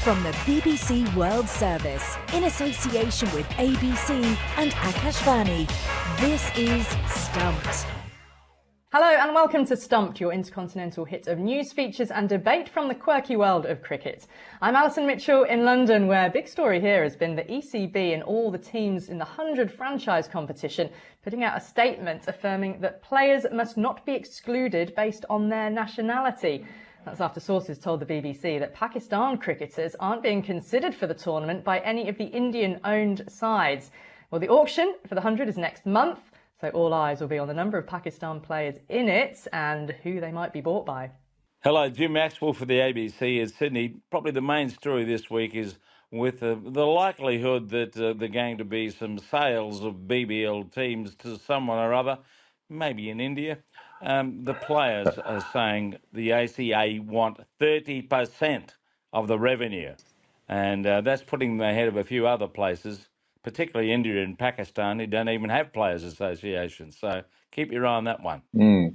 From the BBC World Service, in association with ABC and Akashvani, this is Stumped. Hello and welcome to Stumped, your intercontinental hit of news, features and debate from the quirky world of cricket. I'm Alison Mitchell in London, where big story here has been the ECB and all the teams in the 100 franchise competition putting out a statement affirming that players must not be excluded based on their nationality. That's after sources told the BBC that Pakistan cricketers aren't being considered for the tournament by any of the Indian-owned sides. Well, the auction for the 100 is next month, so all eyes will be on the number of Pakistan players in it and who they might be bought by. Hello, Jim Maxwell for the ABC in Sydney. Probably the main story this week is with the likelihood that there are going to be some sales of BBL teams to someone or other, maybe in India. The players are saying the ACA want 30% of the revenue, and that's putting them ahead of a few other places, particularly India and Pakistan, who don't even have players' associations. So keep your eye on that one.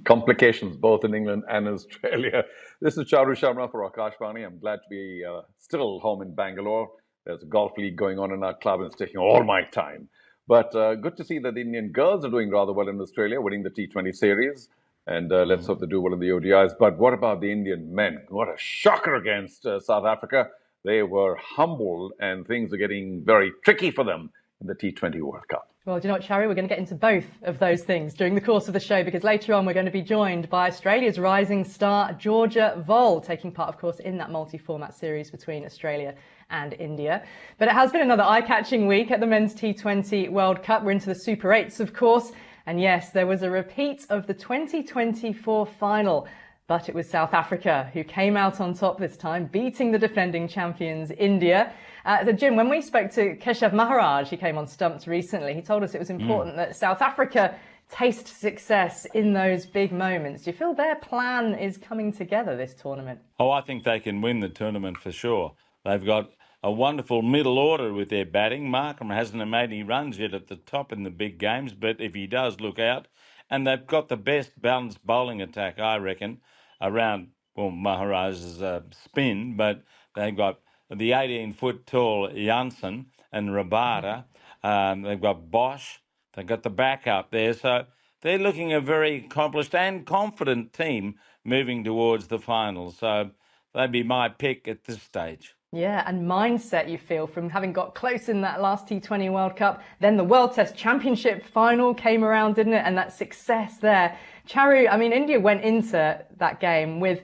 Complications both in England and Australia. This is Charu Sharma for Akashvani. I'm glad to be still home in Bangalore. There's a golf league going on in our club and it's taking all my time. But good to see that the Indian girls are doing rather well in Australia, winning the T20 series. And let's hope they do well in the ODIs. But what about the Indian men? What a shocker against South Africa. They were humbled and things are getting very tricky for them in the T20 World Cup. Well, do you know what, Shari? We're going to get into both of those things during the course of the show, because later on we're going to be joined by Australia's rising star, Georgia Voll, taking part, of course, in that multi-format series between Australia and India. But it has been another eye-catching week at the men's T20 World Cup. We're into the Super 8s, of course. And yes, there was a repeat of the 2024 final. But it was South Africa who came out on top this time, beating the defending champions, India. So Jim, when we spoke to Keshav Maharaj, he came on Stumped recently, he told us it was important that South Africa taste success in those big moments. Do you feel their plan is coming together this tournament? Oh, I think they can win the tournament for sure. They've got a wonderful middle order with their batting. Markham hasn't made any runs yet at the top in the big games, but if he does, look out. And they've got the best balanced bowling attack, I reckon, around, well, Maharaj's spin, but they've got the 18-foot tall Janssen and Rabada. They've got Bosch. They've got the backup there. So they're looking a very accomplished and confident team moving towards the final. So they'd be my pick at this stage. Yeah, and mindset, you feel, from having got close in that last T20 World Cup. Then the World Test Championship final came around, didn't it? And that success there. Charu, I mean, India went into that game with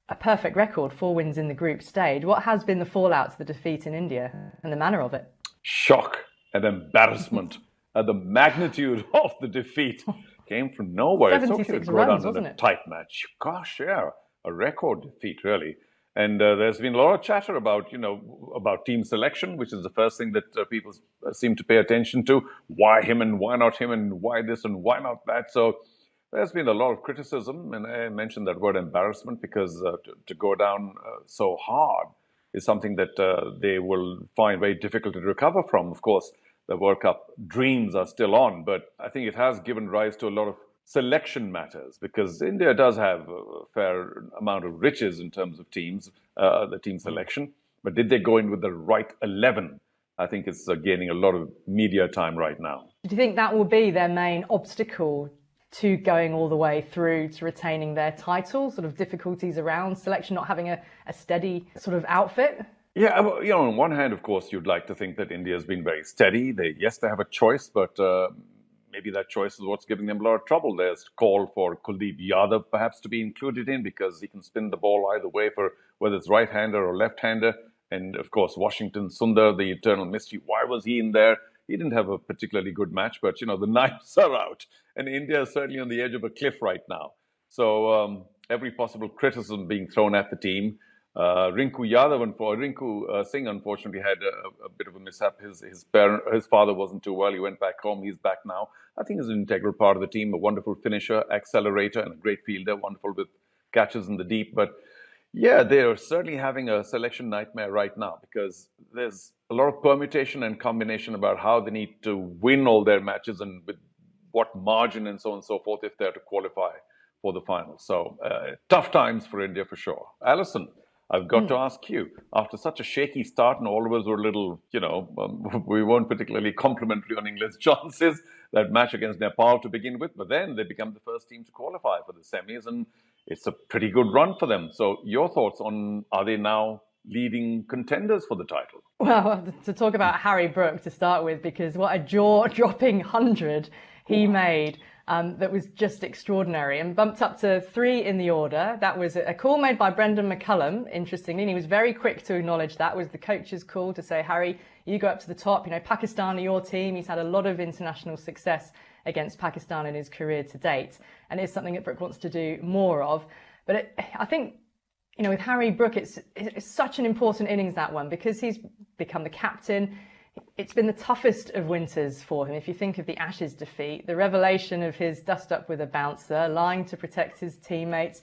a perfect record, 4 wins in the group stage. What has been the fallout to the defeat in India and the manner of it? Shock and embarrassment at the magnitude of the defeat. Came from nowhere. 76 runs, wasn't it? Tight match. Gosh, yeah, a record defeat, really. And there's been a lot of chatter about, about team selection, which is the first thing that people seem to pay attention to. Why him and why not him and why this and why not that? So there's been a lot of criticism, and I mentioned that word embarrassment because to go down so hard is something that they will find very difficult to recover from. Of course, the World Cup dreams are still on, but I think it has given rise to a lot of selection matters because India does have a fair amount of riches in terms of teams, the team selection. But did they go in with the right 11? I think it's gaining a lot of media time right now. Do you think that will be their main obstacle to going all the way through to retaining their title? Sort of difficulties around selection, not having a steady sort of outfit? Yeah, well, on one hand, of course, you'd like to think that India has been very steady. They have a choice, but maybe that choice is what's giving them a lot of trouble. There's a call for Kuldeep Yadav perhaps to be included in because he can spin the ball either way for whether it's right-hander or left-hander. And of course, Washington Sundar, the eternal mystery. Why was he in there? He didn't have a particularly good match, but the knives are out. And India is certainly on the edge of a cliff right now. So every possible criticism being thrown at the team. Rinku Singh, unfortunately, had a bit of a mishap. His father wasn't too well. He went back home. He's back now. I think he's an integral part of the team, a wonderful finisher, accelerator, and a great fielder, wonderful with catches in the deep. But yeah, they're certainly having a selection nightmare right now because there's a lot of permutation and combination about how they need to win all their matches and with what margin and so on and so forth if they're to qualify for the final. So tough times for India for sure. Alison, I've got to ask you, after such a shaky start and all of us were a little, we weren't particularly complimentary on England's chances, that match against Nepal to begin with, but then they become the first team to qualify for the semis, and it's a pretty good run for them. So your thoughts on, are they now leading contenders for the title? Well, to talk about Harry Brook to start with, because what a jaw-dropping 100 he made. That was just extraordinary, and bumped up to 3 in the order. That was a call made by Brendan McCullum, interestingly, and he was very quick to acknowledge that was the coach's call to say, Harry, you go up to the top. Pakistan are your team. He's had a lot of international success against Pakistan in his career to date, and it's something that Brook wants to do more of. But I think, with Harry Brook, it's such an important innings, that one, because he's become the captain. It's been the toughest of winters for him. If you think of the Ashes defeat, the revelation of his dust-up with a bouncer, lying to protect his teammates.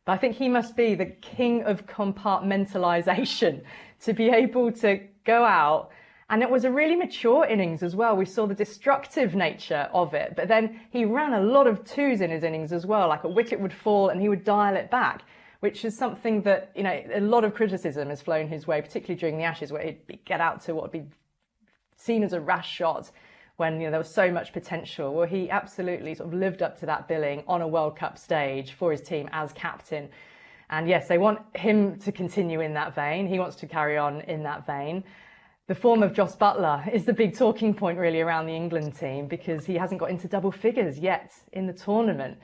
But I think he must be the king of compartmentalisation to be able to go out. And it was a really mature innings as well. We saw the destructive nature of it. But then he ran a lot of twos in his innings as well. Like a wicket would fall and he would dial it back, which is something that, a lot of criticism has flown his way, particularly during the Ashes, where he'd get out to what would be seen as a rash shot when there was so much potential. Well, he absolutely sort of lived up to that billing on a World Cup stage for his team as captain. And yes, they want him to continue in that vein. He wants to carry on in that vein. The form of Jos Buttler is the big talking point really around the England team, because he hasn't got into double figures yet in the tournament.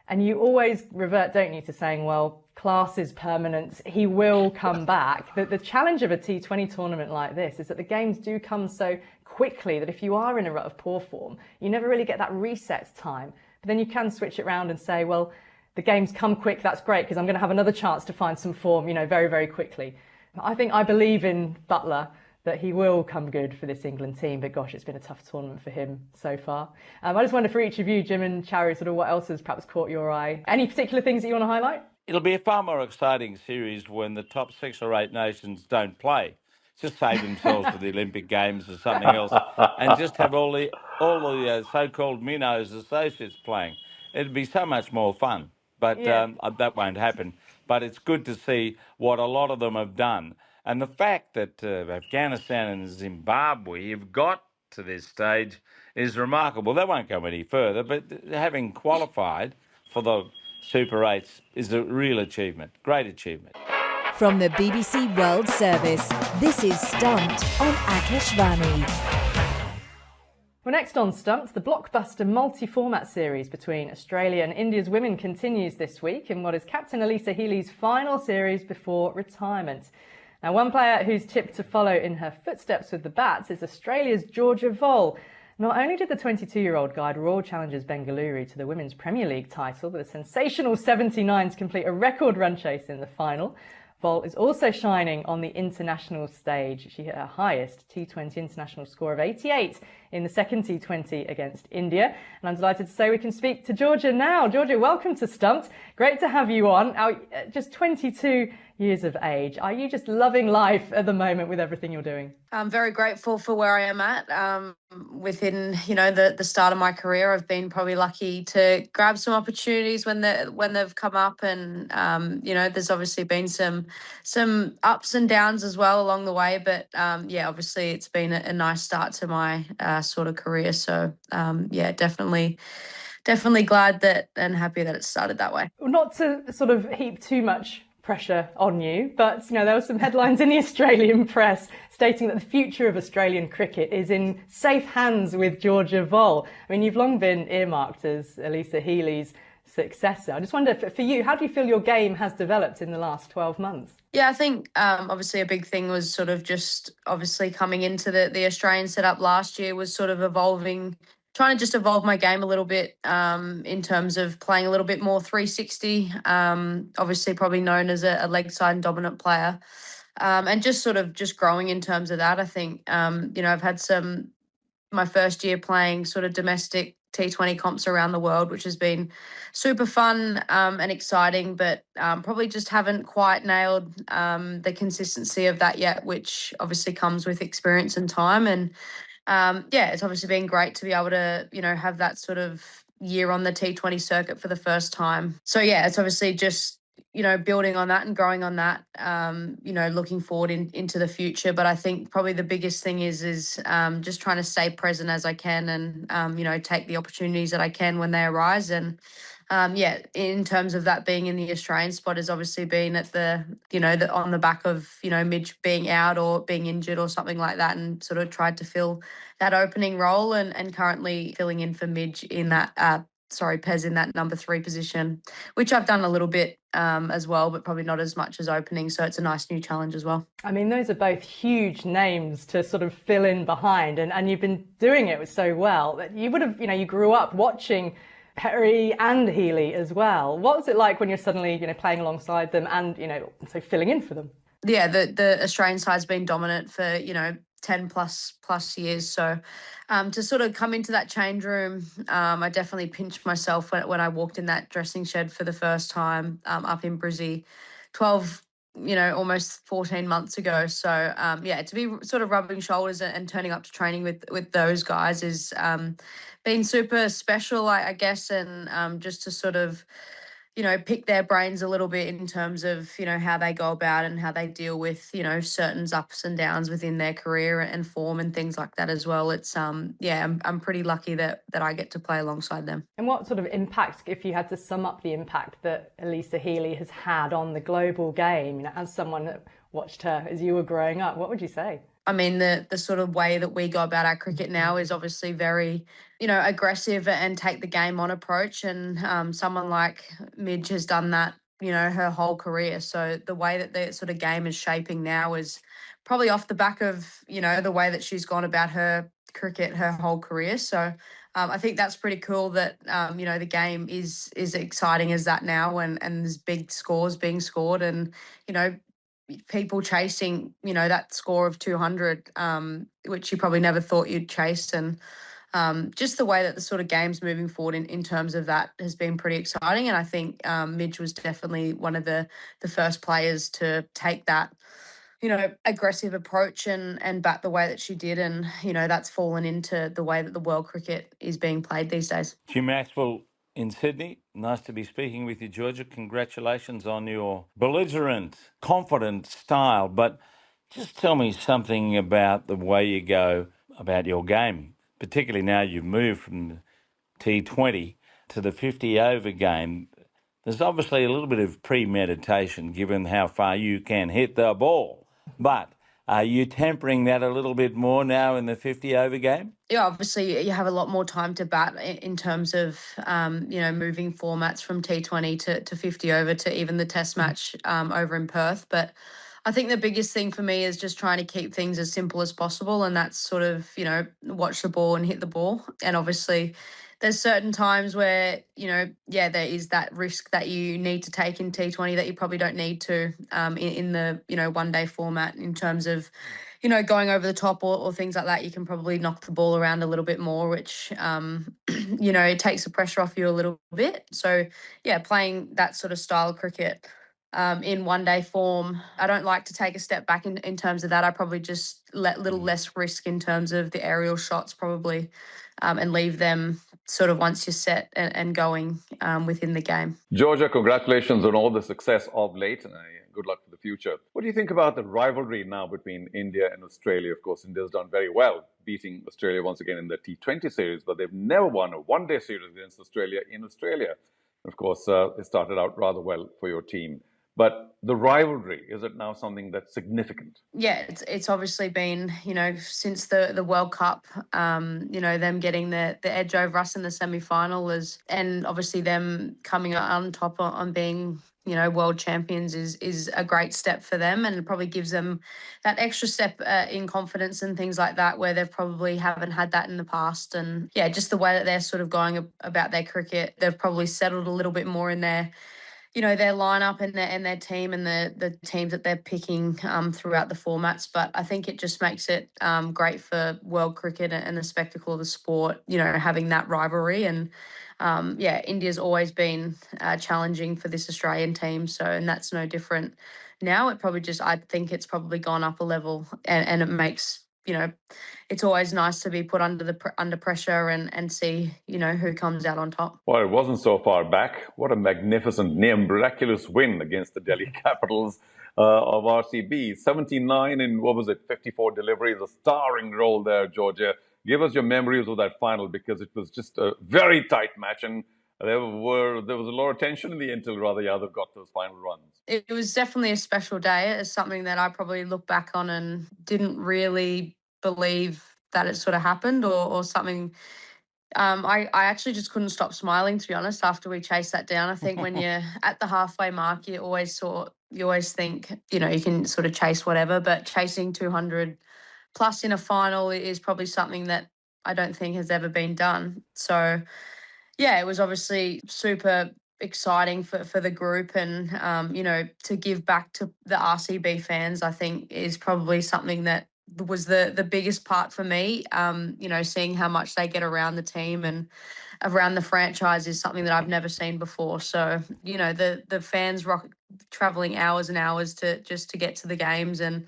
And you always revert, don't you, to saying, well, class is permanent. He will come back. The challenge of a T20 tournament like this is that the games do come so quickly that if you are in a rut of poor form, you never really get that reset time. But then you can switch it around and say, well, the games come quick. That's great, because I'm going to have another chance to find some form, very, very quickly. I believe in Buttler, that he will come good for this England team, but gosh, it's been a tough tournament for him so far. I just wonder for each of you, Jim and Chari, sort of what else has perhaps caught your eye? Any particular things that you want to highlight? It'll be a far more exciting series when the top 6 or 8 nations don't play. Just save themselves for the Olympic Games or something else, and just have all the so-called minnows associates playing. It'd be so much more fun, but that won't happen. But it's good to see what a lot of them have done. And the fact that Afghanistan and Zimbabwe have got to this stage is remarkable. They won't go any further, but having qualified for the Super 8s is a real achievement. Great achievement. From the BBC World Service, this is Stumped on Akashvani. Well, next on Stumped, the blockbuster multi-format series between Australia and India's women continues this week in what is Captain Alyssa Healy's final series before retirement. Now, one player who's tipped to follow in her footsteps with the bats is Australia's Georgia Voll. Not only did the 22-year-old guide Royal Challengers Bengaluru to the Women's Premier League title with a sensational 79 to complete a record run chase in the final, Voll is also shining on the international stage. She hit her highest T20 international score of 88 in the second T20 against India. And I'm delighted to say we can speak to Georgia now. Georgia, welcome to Stumped. Great to have you on. Now, just 22 years of age. Are you just loving life at the moment with everything you're doing? I'm very grateful for where I am at. Within, the start of my career, I've been probably lucky to grab some opportunities when they've come up, and there's obviously been some ups and downs as well along the way. But obviously it's been a nice start to my sort of career. So definitely glad that and happy that it started that way. Not to sort of heap too much pressure on you, but there were some headlines in the Australian press stating that the future of Australian cricket is in safe hands with Georgia Voll. I mean, you've long been earmarked as Alyssa Healy's successor. I just wonder, for you, how do you feel your game has developed in the last 12 months? Yeah, I think obviously a big thing was sort of just obviously coming into the Australian setup last year was sort of trying to just evolve my game a little bit in terms of playing a little bit more 360, obviously probably known as a leg side and dominant player, and just sort of just growing in terms of that. I think, I've had my first year playing sort of domestic T20 comps around the world, which has been super fun and exciting, but probably just haven't quite nailed the consistency of that yet, which obviously comes with experience and time. And it's obviously been great to be able to, have that sort of year on the T20 circuit for the first time. So, it's obviously just, building on that and growing on that, looking forward into the future. But I think probably the biggest thing is just trying to stay present as I can and, take the opportunities that I can when they arise. And in terms of that being in the Australian spot has obviously been at on the back of, Midge being out or being injured or something like that, and sort of tried to fill that opening role and currently filling in for Midge in that, Pez in that number 3 position, which I've done a little bit as well, but probably not as much as opening. So it's a nice new challenge as well. I mean, those are both huge names to sort of fill in behind, and you've been doing it so well that you would have, you grew up watching Perry and Healy as well. What was it like when you're suddenly, playing alongside them and, so filling in for them? Yeah, the Australian side's been dominant for, 10 plus years. So to sort of come into that change room, I definitely pinched myself when I walked in that dressing shed for the first time up in Brizzy 12, almost 14 months ago. So to be sort of rubbing shoulders and turning up to training with those guys is been super special, I guess, and just to sort of pick their brains a little bit in terms of, how they go about and how they deal with, certain ups and downs within their career and form and things like that as well. It's, I'm pretty lucky that I get to play alongside them. And what sort of impact, if you had to sum up the impact that Alyssa Healy has had on the global game, as someone that watched her as you were growing up, what would you say? I mean, the sort of way that we go about our cricket now is obviously very, aggressive and take the game on approach. And someone like Midge has done that, her whole career. So the way that the sort of game is shaping now is probably off the back of, the way that she's gone about her cricket her whole career. So I think that's pretty cool that, the game is exciting as that now, and there's big scores being scored and, people chasing, that score of 200, which you probably never thought you'd chase. And just the way that the sort of game's moving forward in terms of that has been pretty exciting. And I think Midge was definitely one of the first players to take that, aggressive approach and bat the way that she did. And, that's fallen into the way that the world cricket is being played these days. Jim Maxwell in Sydney. Nice to be speaking with you, Georgia. Congratulations on your belligerent, confident style. But just tell me something about the way you go about your game, particularly now you've moved from T20 to the 50 over game. There's obviously a little bit of premeditation given how far you can hit the ball. But are you tempering that a little bit more now in the 50 over game? Yeah, obviously you have a lot more time to bat in terms of, moving formats from T20 to 50 over to even the test match over in Perth. But I think the biggest thing for me is just trying to keep things as simple as possible. And that's sort of, watch the ball and hit the ball. And obviously there's certain times where, there is that risk that you need to take in T20 that you probably don't need to in the, one day format in terms of, going over the top or things like that. You can probably knock the ball around a little bit more, which, it takes the pressure off you a little bit. So, playing that sort of style of cricket in one day form, I don't like to take a step back in terms of that. I probably just let little less risk in terms of the aerial shots probably and leave them sort of once you're set and going within the game. Georgia, congratulations on all the success of late, and good luck for the future. What do you think about the rivalry now between India and Australia? Of course, India's done very well, beating Australia once again in the T20 series, but they've never won a one-day series against Australia in Australia. Of course, it started out rather well for your team. But the rivalry, is it now something that's significant? Yeah, it's obviously been, since the World Cup, them getting the edge over us in the semi-final and obviously them coming on top on being, world champions is a great step for them, and it probably gives them that extra step in confidence and things like that, where they probably haven't had that in the past. And just the way that they're sort of going about their cricket, they've probably settled a little bit more in their lineup and their team and the teams that they're picking throughout the formats. But I think it just makes it great for world cricket and the spectacle of the sport, having that rivalry. And India's always been challenging for this Australian team. So, and that's no different now. I think it's probably gone up a level, and it makes it's always nice to be put under pressure and see, who comes out on top. Well, it wasn't so far back. What a magnificent, near miraculous win against the Delhi Capitals of RCB. 79 in, 54 deliveries, a starring role there, Georgia. Give us your memories of that final, because it was just a very tight match, and there was a lot of tension in the end till rather Yadav got those final runs. It was definitely a special day. It's something that I probably look back on and didn't really believe that it sort of happened, or something. I actually just couldn't stop smiling, to be honest, after we chased that down. I think when you're at the halfway mark, you always think, you can sort of chase whatever, but chasing 200 plus in a final is probably something that I don't think has ever been done. So, yeah, it was obviously super exciting for the group, and to give back to the RCB fans, I think is probably something that was the biggest part for me. Seeing how much they get around the team and around the franchise is something that I've never seen before. So, the fans traveling hours and hours to get to the games, and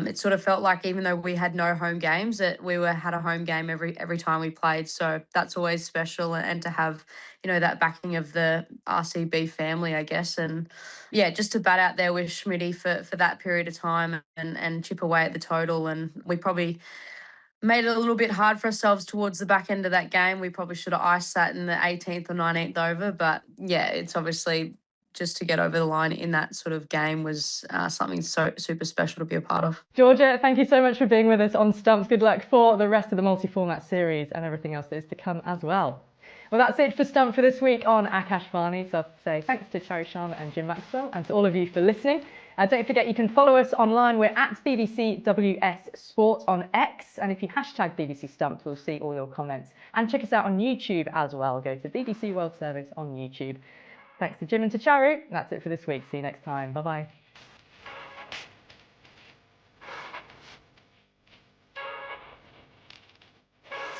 it sort of felt like, even though we had no home games, that we had a home game every time we played. So that's always special, and to have, that backing of the RCB family, I guess. And yeah, just to bat out there with Schmitty for that period of time, and chip away at the total. And we probably made it a little bit hard for ourselves towards the back end of that game. We probably should have iced that in the 18th or 19th over. But yeah, it's obviously, just to get over the line in that sort of game was something so super special to be a part of. Georgia, thank you so much for being with us on Stumps. Good luck for the rest of the multi-format series and everything else that is to come as well. Well, that's it for Stump for this week on Akash Varney. So I have to say thanks to Chari Sharma and Jim Maxwell, and to all of you for listening. Don't forget, you can follow us online. We're at BBC WS Sport on X. And if you hashtag BBC Stumps, we'll see all your comments. And check us out on YouTube as well. Go to BBC World Service on YouTube. Thanks to Jim and to Charu. That's it for this week. See you next time. Bye-bye.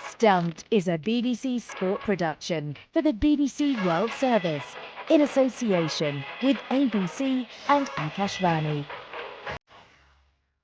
Stumped is a BBC Sport production for the BBC World Service in association with ABC and Akash Varney.